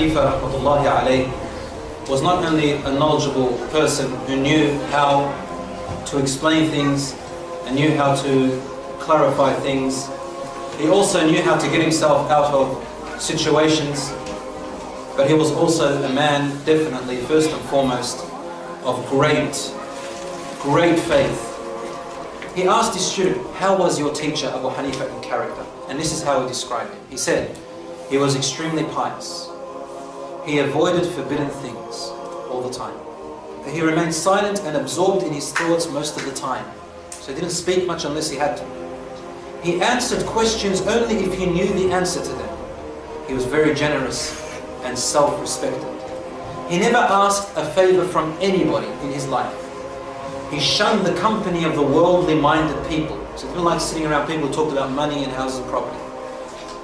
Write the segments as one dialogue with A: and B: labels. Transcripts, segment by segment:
A: Hanife rahmatullahi alayhi was not only a knowledgeable person who knew how to explain things and knew how to clarify things, he also knew how to get himself out of situations, but he was also a man, definitely, first and foremost, of great faith. He asked his student, how was your teacher Ebu Hanife in character? And this is how he described him. He said, he was extremely pious. He avoided forbidden things all the time. He remained silent and absorbed in his thoughts most of the time. So he didn't speak much unless he had to. He answered questions only if he knew the answer to them. He was very generous and self-respected. He never asked a favor from anybody in his life. He shunned the company of the worldly-minded people. So he didn't like sitting around people who talked about money and houses and property.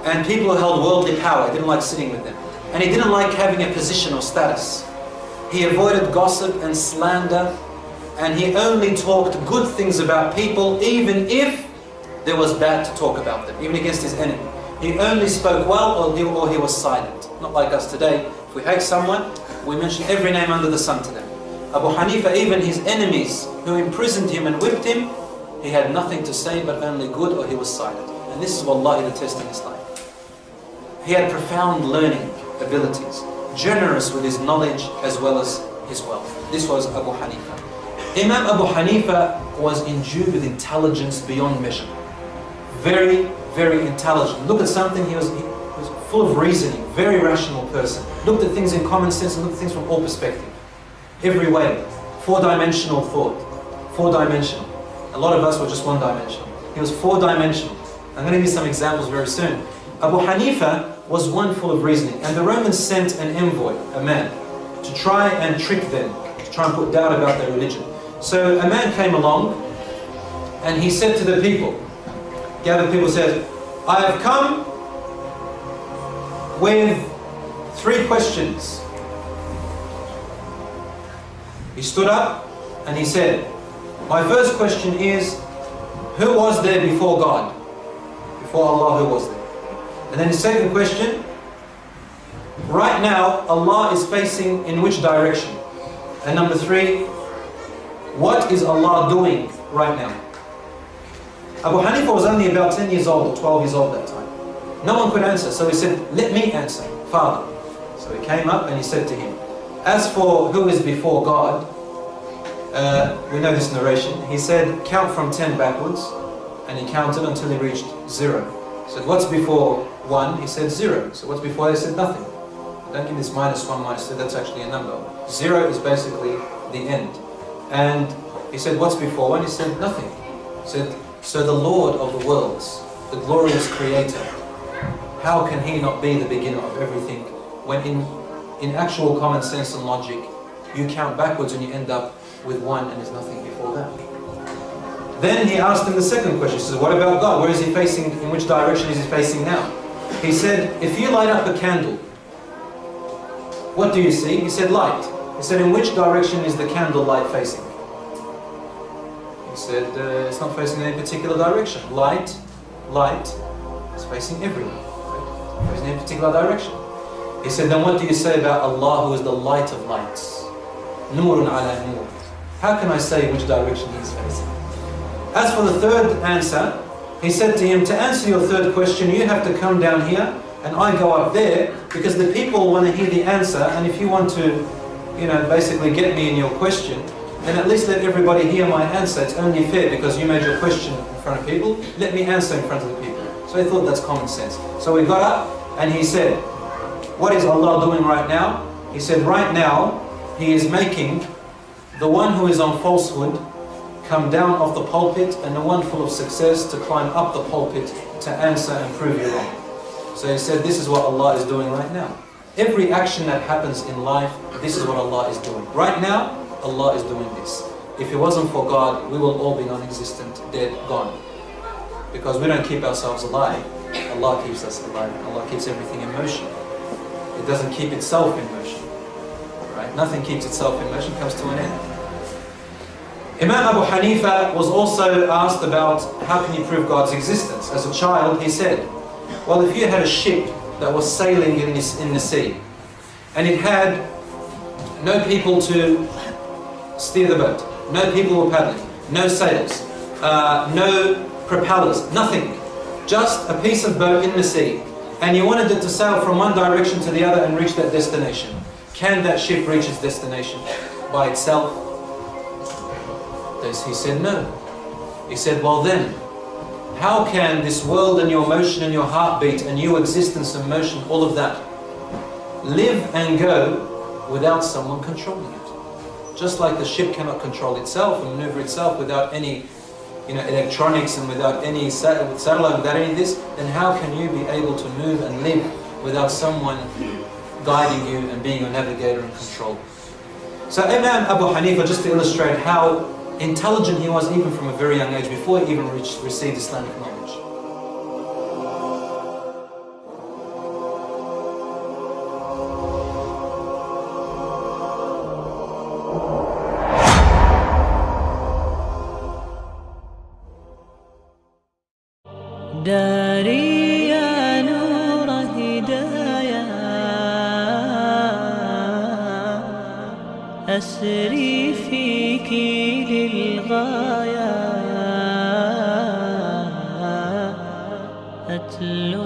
A: And people who held worldly power, he didn't like sitting with them. And he didn't like having a position or status. He avoided gossip and slander, and he only talked good things about people, even if there was bad to talk about them, even against his enemy. He only spoke well, or he was silent. Not like us today. If we hate someone, we mention every name under the sun to them. Ebu Hanife, even his enemies who imprisoned him and whipped him, he had nothing to say but only good, or he was silent. And this is wallahi the test in his life. He had profound learning abilities, generous with his knowledge as well as his wealth. This was Ebu Hanife. Imam Ebu Hanife was endued with intelligence beyond measure. Very, very intelligent. Look at something, he was full of reasoning, very rational person. Looked at things in common sense and looked at things from all perspectives. Every way. Four-dimensional thought. Four-dimensional. A lot of us were just one-dimensional. He was four-dimensional. I'm going to give you some examples very soon. Ebu Hanife was one full of reasoning, and the Romans sent an envoy, a man, to try and trick them, to try and put doubt about their religion. So a man came along, and he said to the people, gathered people, said, I have come with 3 questions. He stood up and he said, my first question is, who was there before God? Before Allah, who was there? And then the second question, right now Allah is facing in which direction? And number 3, what is Allah doing right now? Ebu Hanife was only about 10 years old or 12 years old that time. No one could answer, so he said, let me answer, Father. So he came up and he said to him, as for who is before God, we know this narration. He said, count from 10 backwards, and he counted until he reached 0. He said, what's before 1? He said 0. So what's before? He said nothing. Don't give this -1, -2, that's actually a number. 0 is basically the end. And he said, what's before 1? He said nothing. He said, so the Lord of the worlds, the glorious Creator, how can He not be the beginner of everything when in actual common sense and logic, you count backwards and you end up with 1 and there's nothing before that. Then he asked him the second question. He says, what about God? Where is He facing? In which direction is He facing now? He said, if you light up a candle, what do you see? He said, light. He said, in which direction is the candle light facing? He said, it's not facing any particular direction. Light is facing everywhere. Right? Facing any particular direction. He said, then what do you say about Allah, who is the light of lights? Nurun ala nur. How can I say which direction He is facing? As for the third answer, he said to him, to answer your third question, you have to come down here and I go up there, because the people want to hear the answer, and if you want to, basically get me in your question, then at least let everybody hear my answer. It's only fair because you made your question in front of people. Let me answer in front of the people. So he thought that's common sense. So he got up and he said, what is Allah doing right now? He said, right now, He is making the one who is on falsehood come down off the pulpit, and the one full of success to climb up the pulpit to answer and prove you wrong. So he said, this is what Allah is doing right now. Every action that happens in life, this is what Allah is doing. Right now, Allah is doing this. If it wasn't for God, we will all be non-existent, dead, gone. Because we don't keep ourselves alive. Allah keeps us alive. Allah keeps everything in motion. It doesn't keep itself in motion. Right? Nothing keeps itself in motion, comes to an end. Imam Ebu Hanife was also asked about how can you prove God's existence. As a child, he said, well, if you had a ship that was sailing in the sea, and it had no people to steer the boat, no people were paddling, no sails, no propellers, nothing, just a piece of boat in the sea, and you wanted it to sail from one direction to the other and reach that destination. Can that ship reach its destination by itself? He said no. He said, well then, how can this world and your motion and your heartbeat and your existence and motion, all of that, live and go without someone controlling it? Just like the ship cannot control itself and maneuver itself without any electronics and without any satellite, without any of this, then how can you be able to move and live without someone guiding you and being your navigator and control? So Imam Ebu Hanife, just to illustrate how intelligent he was even from a very young age, before he even received Islamic knowledge.
B: داري يا نور هدايا أسري فيك للغاية أتلو